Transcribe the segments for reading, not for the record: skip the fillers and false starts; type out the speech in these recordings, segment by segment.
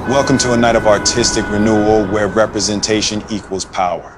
Welcome to a night of artistic renewal where representation equals power.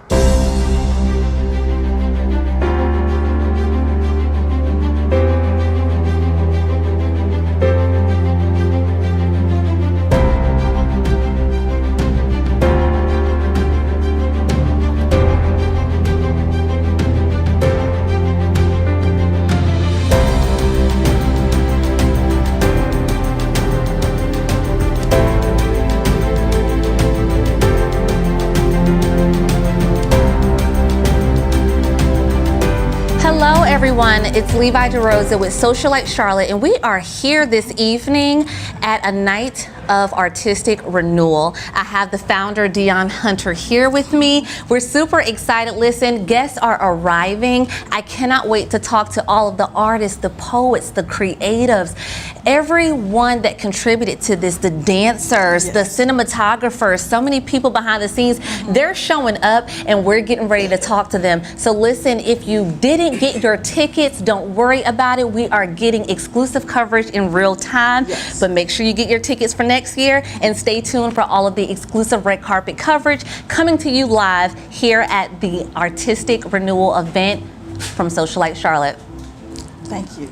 Hello everyone, it's Levi DeRosa with Socialite Charlotte, and we are here this evening at a night of artistic renewal. I have the founder, Dion Hunter, here with me. We're super excited. Listen, guests are arriving. I cannot wait to talk to all of the artists, the poets, the creatives, everyone that contributed to this, the dancers, the cinematographers, so many people behind the scenes. They're showing up and we're getting ready to talk to them. So listen, if you didn't get your tickets, don't worry about it. We are getting exclusive coverage in real time, but make sure you get your tickets for next year and stay tuned for all of the exclusive red carpet coverage coming to you live here at the Artistic Renewal event from Socialite Charlotte. Thank you.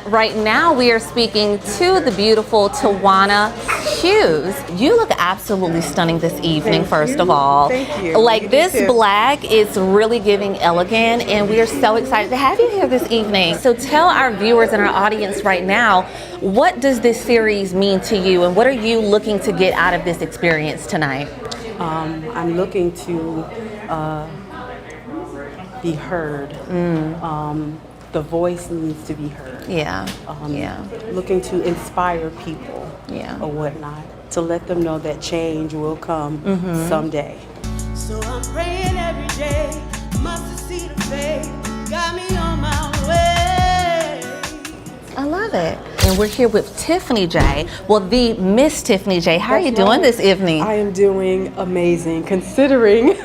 Right now we are speaking to the beautiful Tawana Hughes. You look absolutely stunning this evening, first of all. Thank you. Like You this too. black is really giving elegant, and we are so excited to have you here this evening. So tell our viewers and our audience right now, what does this series mean to you, and what are you looking to get out of this experience tonight? I'm looking to be heard. The voice needs to be heard. Yeah, Looking to inspire people Yeah. or whatnot, to let them know that change will come someday. So I'm praying every day, mustard seed of faith, got me on my way. I love it. And we're here with Tiffany J. Well, the Miss Tiffany J. How are you doing this evening? I am doing amazing, considering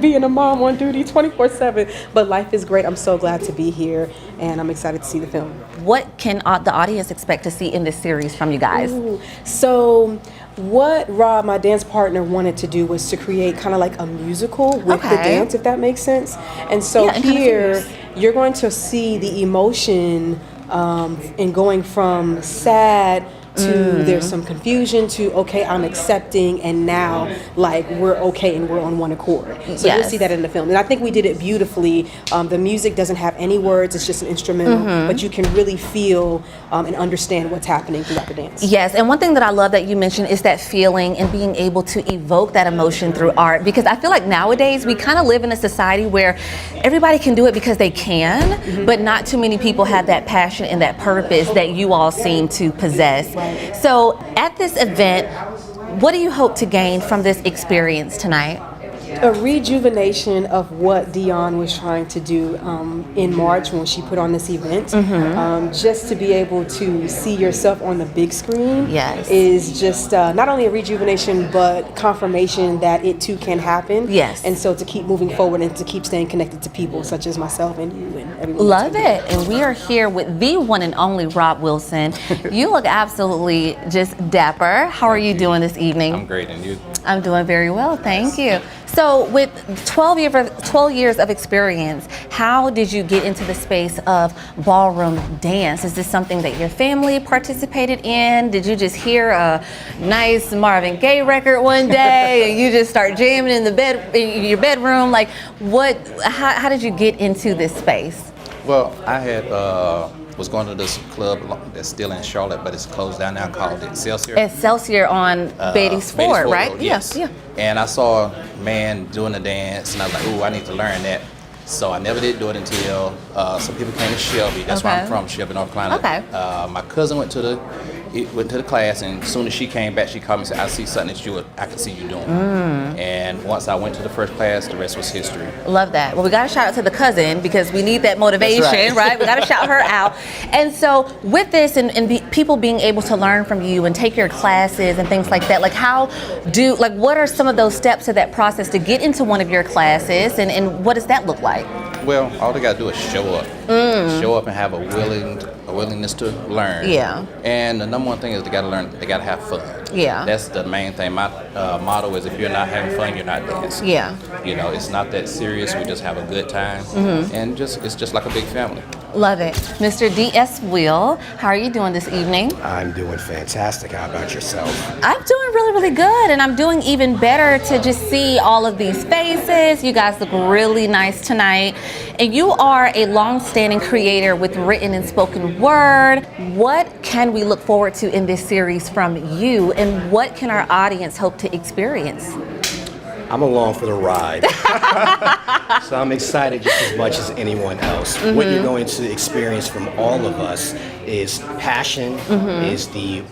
being a mom on duty 24/7. But life is great. I'm so glad to be here, and I'm excited to see the film. What can the audience expect to see in this series from you guys? So what Rob, my dance partner, wanted to do was to create kind of like a musical with the dance, if that makes sense. And so Yeah, and kinda here serious. you're going to see the emotion in going from sad to there's some confusion to okay, I'm accepting, and now like we're okay and we're on one accord. So you'll Yes. see that in the film, and I think we did it beautifully. The music doesn't have any words; it's just an instrumental, but you can really feel and understand what's happening throughout the dance. Yes, and one thing that I love that you mentioned is that feeling and being able to evoke that emotion through art, because I feel like nowadays we kind of live in a society where everybody can do it because they can, but not too many people have that passion and that purpose that you all seem to possess. So at this event, what do you hope to gain from this experience tonight? A rejuvenation of what Dion was trying to do in March when she put on this event. Just to be able to see yourself on the big screen is just not only a rejuvenation but confirmation that it too can happen. Yes. And so to keep moving forward and to keep staying connected to people such as myself and you and everyone. Love it. And we are here with the one and only Rob Wilson. You look absolutely just dapper. How are you doing this evening? I'm great, and you? I'm doing very well, thank you. So with 12 years of experience, how did you get into the space of ballroom dance? Is this something that your family participated in? Did you just hear a nice Marvin Gaye record one day and you just start jamming in in your bedroom? Like how did you get into this space? Well, I had was going to this club that's still in Charlotte, but it's closed down now, called Excelsior. Excelsior on Beatty's Ford, right? Road, yes. Yeah. And I saw a man doing the dance, and I was like, ooh, I need to learn that. So I never did do it until some people came to Shelby. That's where I'm from, Shelby, North Carolina. Okay. My cousin went to the class, and as soon as she came back, she called me and said, I see something that I can see you doing. And once I went to the first class, the rest was history. Love that. Well, we got to shout out to the cousin because we need that motivation, That's right? We got to shout her out. And so with this and people being able to learn from you and take your classes and things like that, like what are some of those steps of that process to get into one of your classes, and what does that look like? Well, all they gotta do is show up. Show up and have a willingness to learn. Yeah. And the number one thing is they gotta learn. They gotta have fun. Yeah. That's the main thing. My motto is, if you're not having fun, you're not dancing. Yeah. You know, it's not that serious. We just have a good time, and it's just like a big family. Love it. Mr. D.S. Will, how are you doing this evening? I'm doing fantastic. How about yourself? I'm doing really, really good, and I'm doing even better to just see all of these faces. You guys look really nice tonight, and you are a long-standing creator with written and spoken word. What can we look forward to in this series from you, and what can our audience hope to experience? I'm along for the ride. So I'm excited just as much as anyone else. What you're going to experience from all of us is passion, is the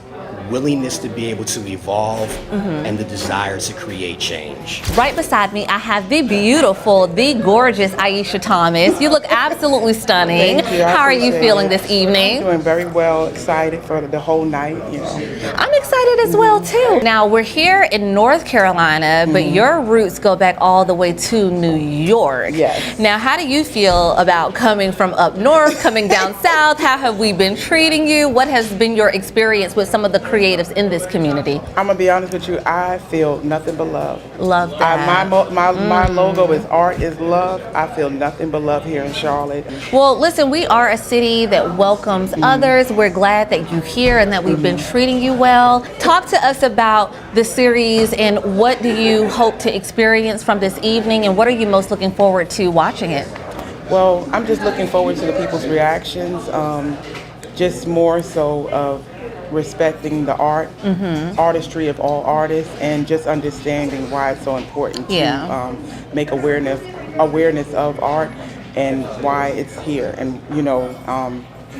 willingness to be able to evolve, and the desire to create change. Right beside me, I have the beautiful, the gorgeous Aisha Thomas. You look absolutely stunning. Thank you. How are you appreciate feeling it. this evening? I'm doing very well, excited for the whole night, you know. I'm excited as well too. Now we're here in North Carolina, but your roots go back all the way to New York. Yes. Now, how do you feel about coming from up north, coming down south? How have we been treating you? What has been your experience with some of the creatives in this community? I'm gonna be honest with you, I feel nothing but love. Love that. My logo is art is love. I feel nothing but love here in Charlotte. Well, listen, we are a city that welcomes others. We're glad that you're here and that we've been treating you well. Talk to us about the series and what do you hope to experience from this evening, and what are you most looking forward to watching it? Well, I'm just looking forward to the people's reactions, just more so of respecting the artistry of all artists, and just understanding why it's so important to make awareness of art and why it's here, and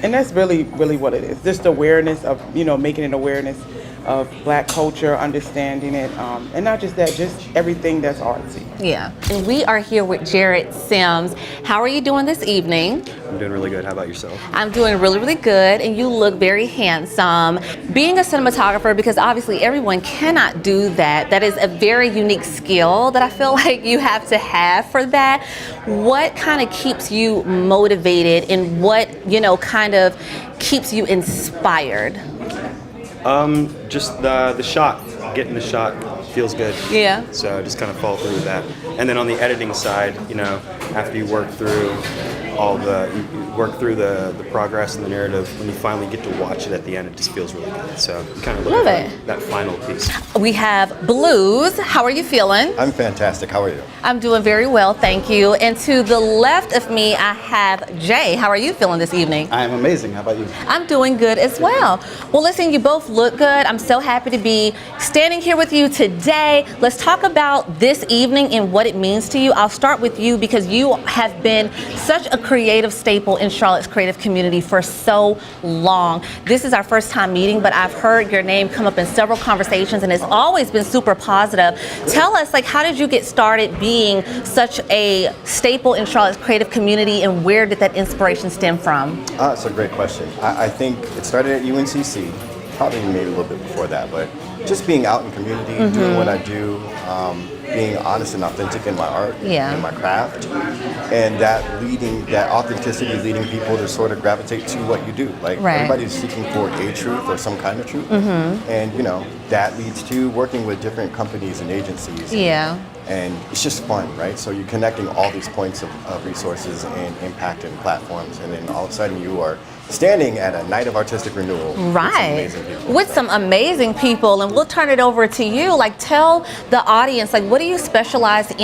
and that's really what it is, just awareness of making an awareness of Black culture, understanding it, and not just that, just everything that's artsy. Yeah. And we are here with Jared Sims. How are you doing this evening? I'm doing really good. How about yourself? I'm doing really, really good, and you look very handsome. Being a cinematographer, because obviously everyone cannot do that, that is a very unique skill that I feel like you have to have for that. What kind of keeps you motivated, and what, kind of keeps you inspired? Just the shot, getting the shot feels good. Yeah. So just kind of follow through with that. And then on the editing side, after you work through the progress and the narrative, when you finally get to watch it at the end, it just feels really good. So you kind of look at that final piece. We have Blues. How are you feeling? I'm fantastic. How are you? I'm doing very well, thank you. And to the left of me, I have Jay. How are you feeling this evening? I am amazing. How about you? I'm doing good as well. Well, listen, you both look good. I'm so happy to be standing here with you today. Let's talk about this evening and what it means to you. I'll start with you because you have been such a creative staple in Charlotte's creative community for so long. This is our first time meeting, but I've heard your name come up in several conversations, and it's always been super positive. Tell us, how did you get started being such a staple in Charlotte's creative community, and where did that inspiration stem from? That's a great question. I think it started at UNCC, probably maybe a little bit before that, but just being out in community, doing what I do, being honest and authentic in my art, in my craft, and that authenticity leading people to sort of gravitate to what you do. Everybody's seeking for a truth or some kind of truth, and that leads to working with different companies and agencies. And it's just fun, right? So you're connecting all these points of resources and impact and platforms, and then all of a sudden you are standing at a Night of Artistic Renewal. Right. With some amazing people. And we'll turn it over to you. Tell the audience, what do you specialize in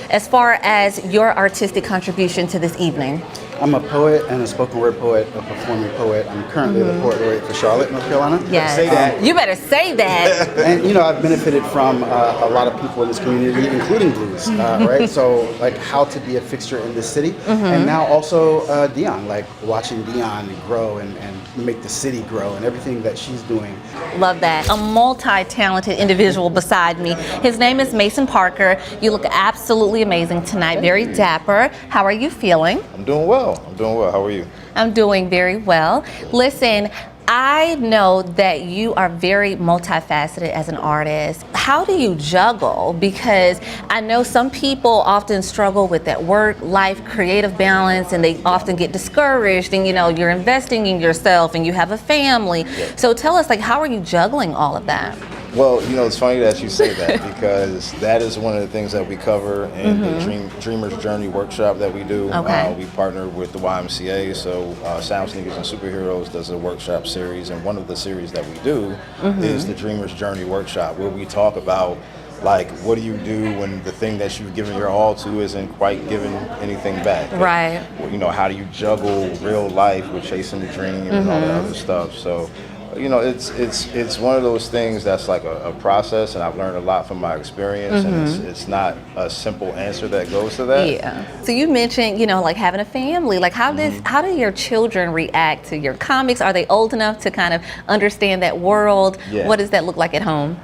as far as your artistic contribution to this evening? I'm a poet and a spoken word poet, a performing poet. I'm currently the poet laureate for Charlotte, North Carolina. Yes. Say that. You better say that. And I've benefited from a lot of people in this community, including Blues, right? So how to be a fixture in this city, and now also Dion, watching Dion grow and make the city grow and everything that she's doing. Love that. A multi-talented individual beside me. His name is Mason Parker. You look absolutely amazing tonight. Very dapper. How are you feeling? I'm doing well. How are you? I'm doing very well. Listen, I know that you are very multifaceted as an artist. How do you juggle? Because I know some people often struggle with that work-life creative balance, and they often get discouraged, and you're investing in yourself and you have a family. So tell us, how are you juggling all of that? Well, you know, it's funny that you say that because that is one of the things that we cover in the Dreamer's Journey workshop that we do. Okay. We partner with the YMCA, so Sound Sneakers and Superheroes does a workshop series, and one of the series that we do is the Dreamer's Journey workshop, where we talk about like, what do you do when the thing that you've given your all to isn't quite giving anything back? Right. You know, how do you juggle real life with chasing the dream and all that other stuff? So, you know, it's one of those things that's like a process, and I've learned a lot from my experience, and it's not a simple answer that goes to that. Yeah. So you mentioned, you know, like having a family. Like how do your children react to your comics? Are they old enough to kind of understand that world? Yeah. What does that look like at home?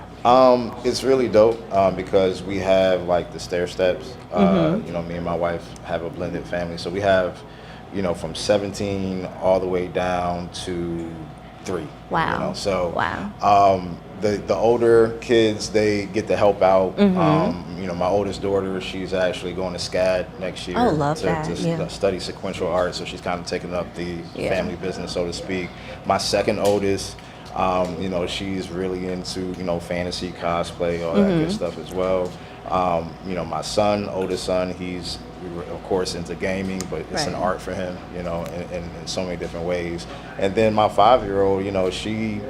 It's really dope because we have like the stair steps. You know, me and my wife have a blended family, so we have, you know, from 17 all the way down to 3. Wow. You know? So wow. The older kids, they get to help out. You know, my oldest daughter, she's actually going to SCAD next year to study sequential art, so she's kind of taking up the family business, so to speak. My second oldest, you know, she's really into, you know, fantasy, cosplay, all that good stuff as well. You know, my oldest son, he's of course into gaming, but it's an art for him, you know, in so many different ways. And then my 5-year-old, you know, she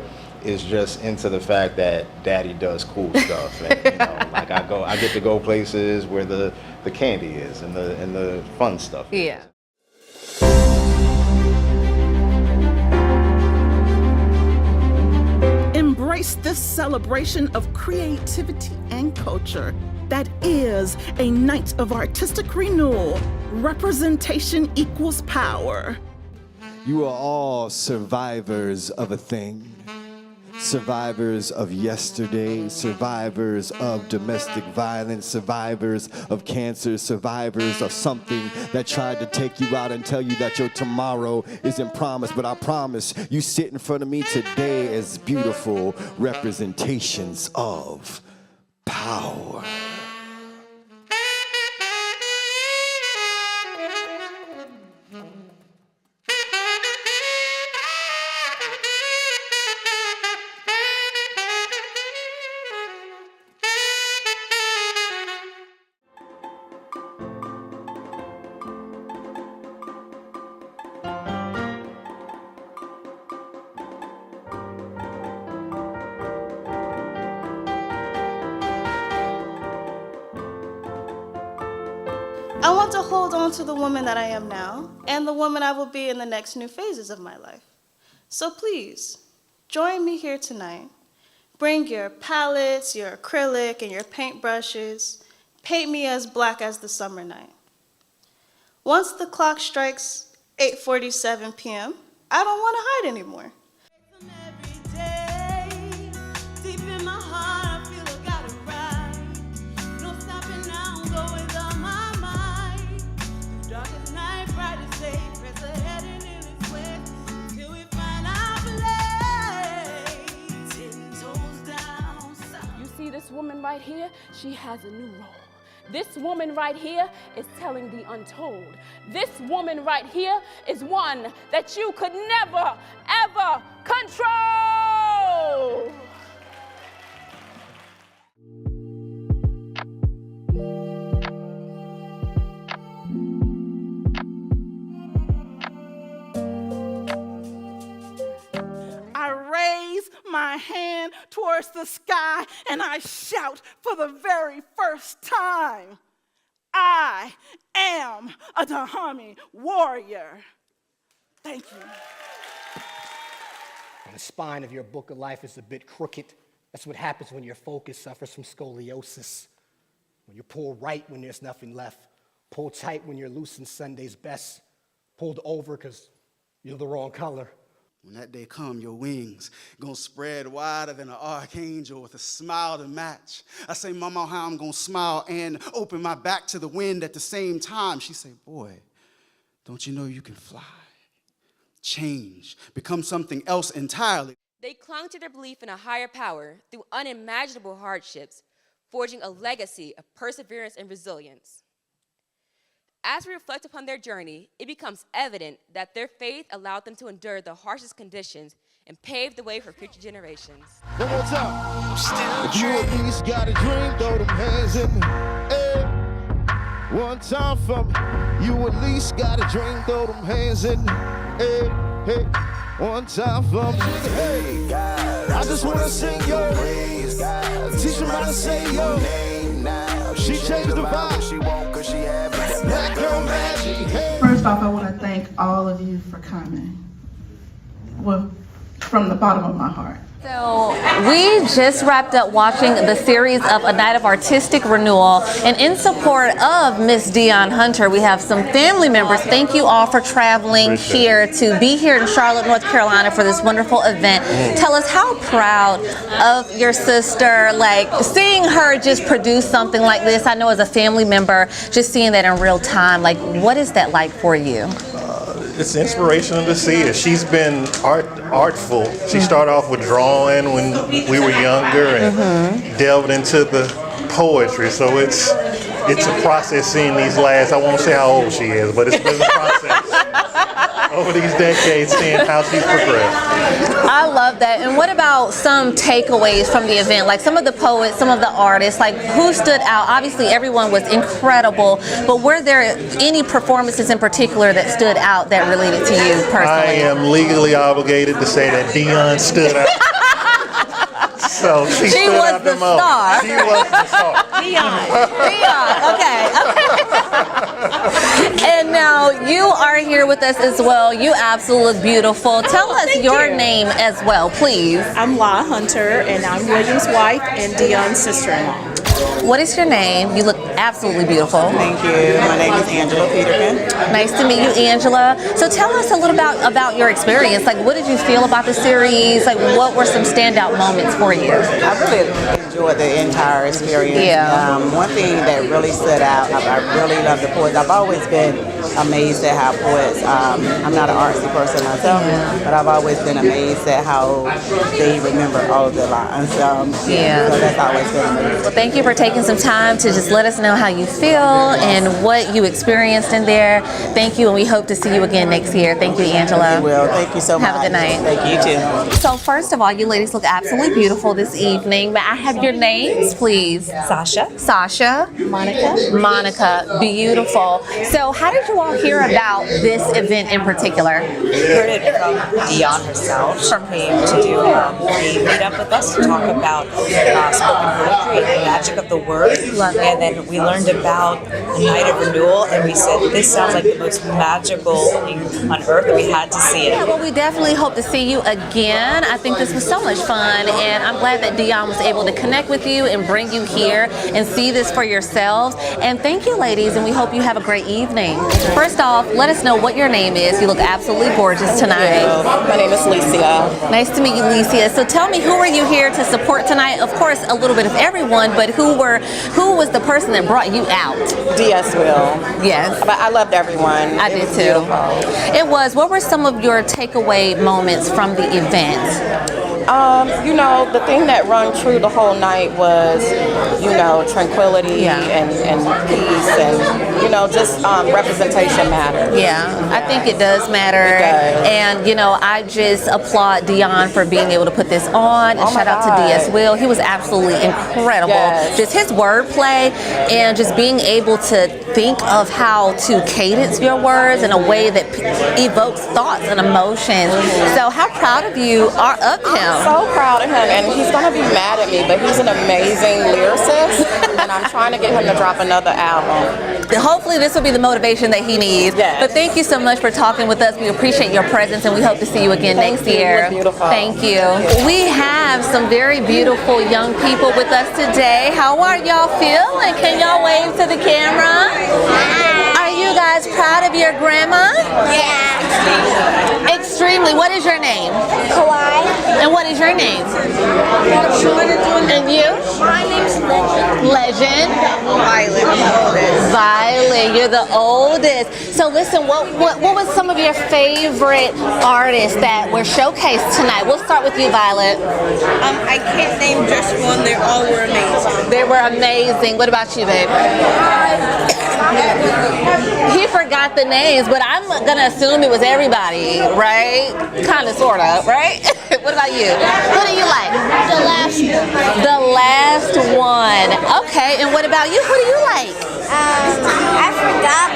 is just into the fact that daddy does cool stuff. And, you know, like I get to go places where the candy is and the fun stuff is. Yeah. Embrace this celebration of creativity and culture that is a night of artistic renewal. Representation equals power. You are all survivors of a thing. Survivors of yesterday, survivors of domestic violence, survivors of cancer, survivors of something that tried to take you out and tell you that your tomorrow isn't promised. But I promise you sit in front of me today as beautiful representations of power. I want to hold on to the woman that I am now and the woman I will be in the next new phases of my life. So please, join me here tonight. Bring your palettes, your acrylic, and your paintbrushes. Paint me as black as the summer night. Once the clock strikes 8:47 p.m., I don't want to hide anymore. This woman right here, she has a new role. This woman right here is telling the untold. This woman right here is one that you could never, ever control. My hand towards the sky and I shout for the very first time, I am a Dahomey warrior. Thank you. The spine of your book of life is a bit crooked. That's what happens when your focus suffers from scoliosis. When you pull right when there's nothing left, pull tight when you're loose in Sunday's best, pulled over because you're the wrong color. When that day come, your wings gonna spread wider than an archangel with a smile to match. I say, Mama, how I'm gonna smile and open my back to the wind at the same time. She say, boy, don't you know you can fly, change, become something else entirely. They clung to their belief in a higher power through unimaginable hardships, forging a legacy of perseverance and resilience. As we reflect upon their journey, it becomes evident that their faith allowed them to endure the harshest conditions and pave the way for future generations. One more time. If you at least got a dream, throw them hands in the air. One time for me. You at least got a dream, throw them hands in the air. Hey, one time for me. Hey, I just wanna sing your praise. Teach them how to say your name now. She changed the vibe. She won't 'cause she have that black girl magic. Hey. First off, I want to thank all of you for coming. Well, from the bottom of my heart. So we just wrapped up watching the series of A Night of Artistic Renewal, and in support of Miss Dion Hunter, we have some family members. Thank you all for traveling here to be here in Charlotte, North Carolina for this wonderful event. Tell us how proud of your sister, like seeing her just produce something like this. I know as a family member, just seeing that in real time, like what is that like for you? It's inspirational to see it. She's been artful. She started off with drawing when we were younger and delved into the poetry. So it's a process seeing these last, I won't say how old she is, but it's been a process over these decades seeing how she's progressed. I love that. And what about some takeaways from the event? Like some of the poets, some of the artists, like who stood out? Obviously everyone was incredible, but were there any performances in particular that stood out that related to you personally? I am legally obligated to say that Dion stood out. So she stood was out the the most. star. She was the star. Dion, okay. And now you are here with us as well. You absolutely look beautiful. Tell us your name as well, please. I'm La Hunter, and I'm William's wife and Dion's sister-in-law. What is your name? You look absolutely beautiful. Thank you. My name is Angela Peterkin. Nice to meet you, Angela. So tell us a little about your experience. Like, what did you feel about the series? Like, what were some standout moments for you? I really enjoyed the entire experience. Yeah. One thing that really stood out, I really love the poets. I've always been amazed at how poets, I'm not an artsy person myself, but I've always been amazed at how they remember all of their lines. So that's always been amazing. Well, thank you for taking some time to just let us know how you feel and what you experienced in there. Thank you, and we hope to see you again next year. Thank you, Angela. You will. Thank you so much. Have a good night. Thank you, too. So first of all, you ladies look absolutely beautiful this evening. May I have your names, please? Sasha. Sasha. Monica. Monica. Beautiful. So how did you all hear about this event in particular? We heard it from Dion herself. She came to do a meet-up with us to talk about spoken poetry and the magic of the word. And then we learned about the Night of Renewal, and we said, this sounds like the most magical thing on earth, and we had to see it. Yeah, well, we definitely hope to see you again. I think this was so much fun, and I'm glad that Dion was able to connect with you and bring you here and see this for yourselves. And thank you, ladies, and we hope you have a great evening. First off, let us know what your name is. You look absolutely gorgeous tonight. My name is Licia. Nice to meet you, Licia. So tell me, who are you here to support tonight? Of course, a little bit of everyone, but who was the person that brought you out? DS Will. Yes. But I loved everyone. I did too. It was. What were some of your takeaway moments from the event? The thing that rung true the whole night was, tranquility and peace and, just representation matters. Yeah, I think it does matter. It does. And, I just applaud Dion for being able to put this on. And shout out to DS Will. He was absolutely incredible. Yes. Just his wordplay and just being able to think of how to cadence your words in a way that evokes thoughts and emotions. So how proud of you are of him? I'm so proud of him, and he's going to be mad at me, but he's an amazing lyricist, and I'm trying to get him to drop another album. Hopefully this will be the motivation that he needs. Yes. But thank you so much for talking with us. We appreciate your presence, and we hope to see you again next year. Beautiful. Thank you. We have some very beautiful young people with us today. How are y'all feeling? Can y'all wave to the camera? Are you guys proud of your grandma? Yeah. Extremely. What is your name? Kawhi. And what is your name? And you? My name's Legend. Legend. Violet. I'm the oldest. Violet, you're the oldest. So listen, what was some of your favorite artists that were showcased tonight? We'll start with you, Violet. I can't name just one. They all were amazing. They were amazing. What about you, babe? He forgot the names, but I'm gonna assume it was everybody, right? Kind of, sort of, right? What about you? Who do you like? The last one. The last one. Okay, and what about you? Who do you like? I forgot,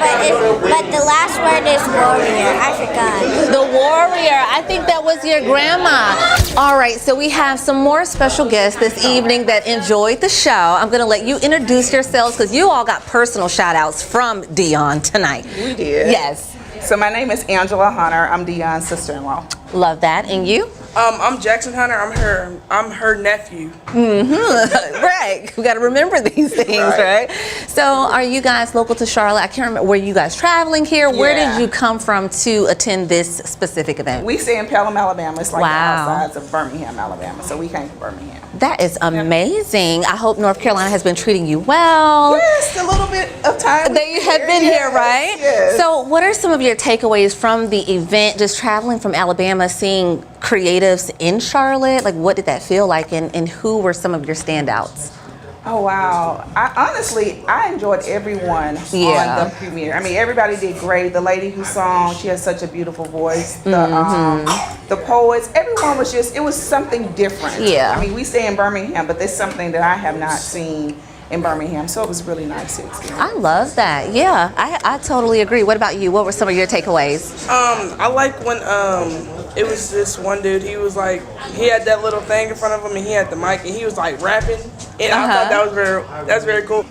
but the last word is warrior. I forgot. The warrior. I think that was your grandma. All right, so we have some more special guests this evening that enjoyed the show. I'm going to let you introduce yourselves because you all got personal shout outs from Dion tonight. We did. Yes. So my name is Angela Hunter. I'm Dion's sister-in-law. Love that. And you? I'm Jackson Hunter. I'm her nephew. Right. We got to remember these things, right? So, are you guys local to Charlotte? I can't remember. Were you guys traveling here? Yeah. Where did you come from to attend this specific event? We stay in Pelham, Alabama. It's like the wow. outsides of Birmingham, Alabama. So we came from Birmingham. That is amazing. I hope North Carolina has been treating you well. Yes, a little bit of time. They have been here, right? Yes. So, what are some of your takeaways from the event? Just traveling from Alabama, seeing creatives in Charlotte, like what did that feel like, and who were some of your standouts? Oh wow! I enjoyed everyone on the premiere. I mean, everybody did great. The lady who sang, she has such a beautiful voice. The poets, everyone was just, it was something different. Yeah. I mean, we stay in Birmingham, but there's something that I have not seen in Birmingham, so it was really nice to experience. I love that. Yeah, I totally agree. What about you? What were some of your takeaways? I like when it was this one dude. He was like, he had that little thing in front of him, and he had the mic, and he was like rapping, and I thought that's very cool.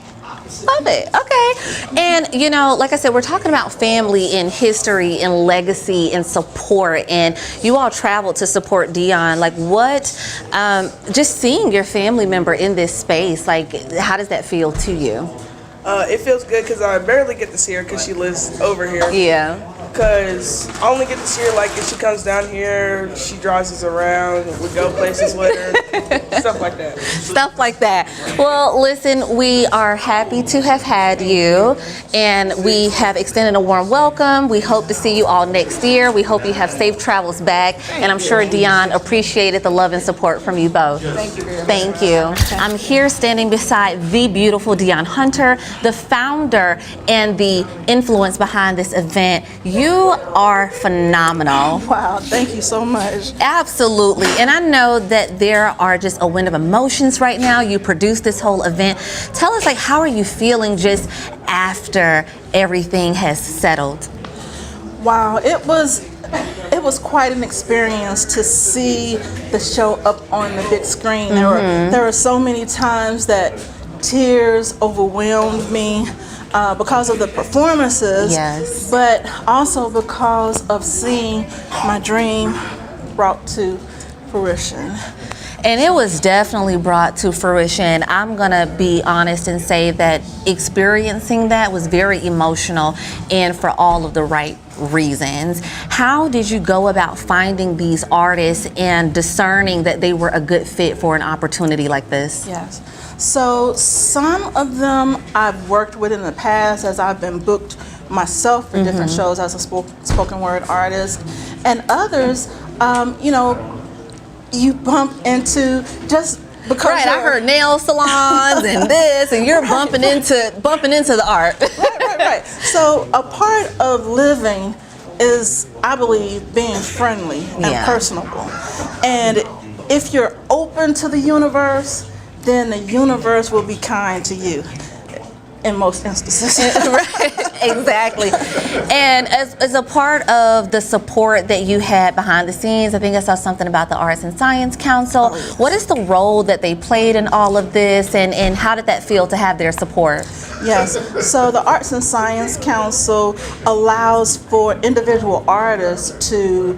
Love it. Okay. And, you know, like I said, we're talking about family and history and legacy and support. And you all traveled to support Dion. Like, what, just seeing your family member in this space, like, how does that feel to you? It feels good because I barely get to see her because she lives over here. Yeah. Because I only get to see her like if she comes down here, she drives us around, we go places with her, stuff like that. Stuff like that. Well, listen, we are happy to have had you, and we have extended a warm welcome. We hope to see you all next year. We hope you have safe travels back, and I'm sure Dion appreciated the love and support from you both. Thank you very much. Thank you. I'm here standing beside the beautiful Dion Hunter, the founder and the influence behind this event. You are phenomenal. Wow, thank you so much. Absolutely. And I know that there are just a wind of emotions right now. You produced this whole event. Tell us, like, how are you feeling just after everything has settled? Wow, it was quite an experience to see the show up on the big screen. There were so many times that tears overwhelmed me. Because of the performances, yes, but also because of seeing my dream brought to fruition. And it was definitely brought to fruition. I'm gonna be honest and say that experiencing that was very emotional and for all of the right reasons. How did you go about finding these artists and discerning that they were a good fit for an opportunity like this? Yes. So some of them I've worked with in the past as I've been booked myself for different shows as a spoken word artist. And others, you know, you bump into just because right, I heard nail salons and this, and you're bumping into the art. Right. So a part of living is, I believe, being friendly and personable. And if you're open to the universe, then the universe will be kind to you in most instances. Right, exactly. And as a part of the support that you had behind the scenes, I think I saw something about the Arts and Science Council. Oh, yes. What is the role that they played in all of this, and how did that feel to have their support? Yes, so the Arts and Science Council allows for individual artists to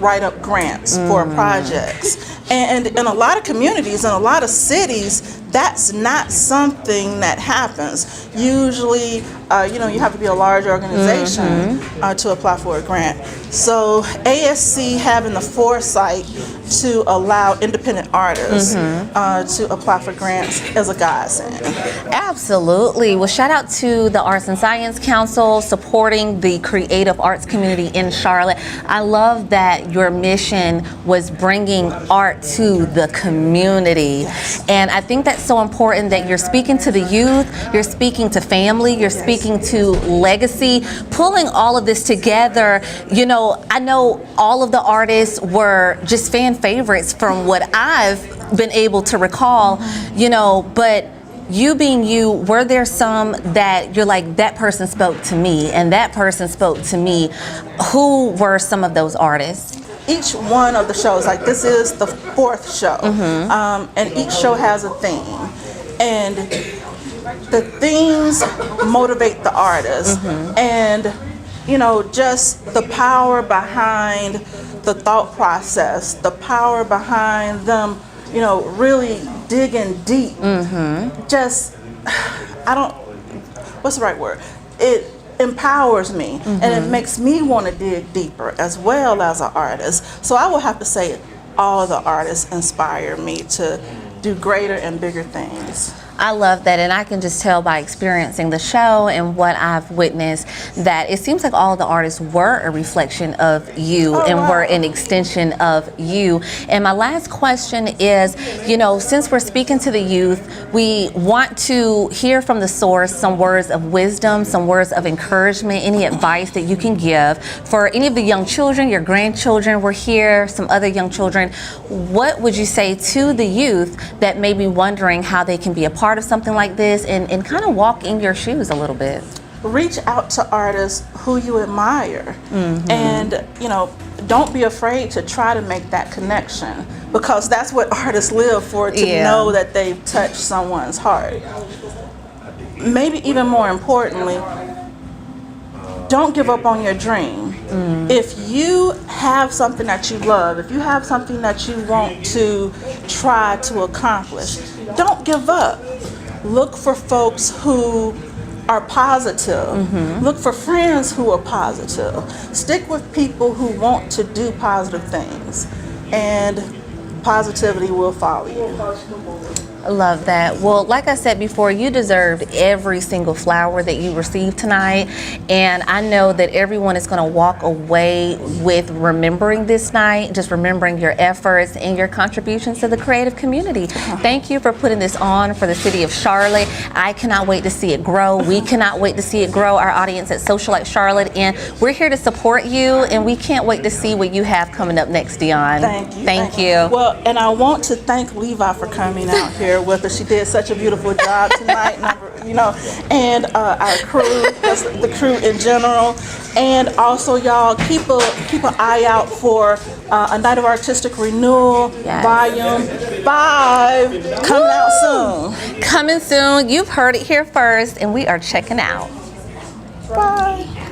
write up grants for projects. And in a lot of communities, in a lot of cities, that's not something that happens. Usually, you know, you have to be a large organization to apply for a grant. So ASC having the foresight to allow independent artists to apply for grants is a godsend. Absolutely. Well, shout out to the Arts and Science Council supporting the creative arts community in Charlotte. I love that your mission was bringing art heart to the community. And I think that's so important that you're speaking to the youth, you're speaking to family, you're speaking to legacy, pulling all of this together. You know, I know all of the artists were just fan favorites from what I've been able to recall, you know, but you being you, were there some that you're like, that person spoke to me and that person spoke to me? Who were some of those artists? Each one of the shows, like this is the 4th show, and each show has a theme. And the themes motivate the artists. And, you know, just the power behind the thought process, the power behind them, you know, really digging deep. Just, what's the right word? It empowers me, and it makes me want to dig deeper as well as an artist. So I will have to say all the artists inspire me to do greater and bigger things. I love that, and I can just tell by experiencing the show and what I've witnessed that it seems like all the artists were a reflection of you were an extension of you. And my last question is, you know, since we're speaking to the youth, we want to hear from the source some words of wisdom, some words of encouragement, any advice that you can give for any of the young children, your grandchildren were here, some other young children. What would you say to the youth that may be wondering how they can be a part of something like this and kind of walk in your shoes a little bit? Reach out to artists who you admire, and, you know, don't be afraid to try to make that connection, because that's what artists live for, to know that they've touched someone's heart. Maybe even more importantly, don't give up on your dream. If you have something that you love, if you have something that you want to try to accomplish, don't give up. Look for folks who are positive. Look for friends who are positive. Stick with people who want to do positive things, and positivity will follow you. I love that. Well, like I said before, you deserved every single flower that you received tonight. And I know that everyone is going to walk away with remembering this night, just remembering your efforts and your contributions to the creative community. Thank you for putting this on for the city of Charlotte. I cannot wait to see it grow. We cannot wait to see it grow, our audience at Socialite Charlotte. And we're here to support you, and we can't wait to see what you have coming up next, Dion. Thank you. Thank you. Well, and I want to thank Levi for coming out here with us. She did such a beautiful job tonight, you know, and our crew, the crew in general, and also y'all keep an eye out for a Night of Artistic Renewal Volume 5 coming out soon. Coming soon. You've heard it here first, and we are checking out. Bye.